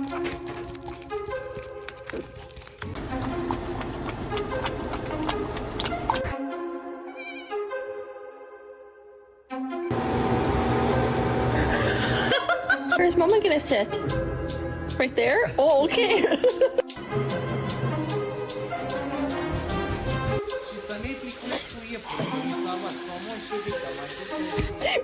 Where's Mama gonna sit? Right there? Oh, okay. Și să ne-i plicuiești cu iepuri, să avați frumos și de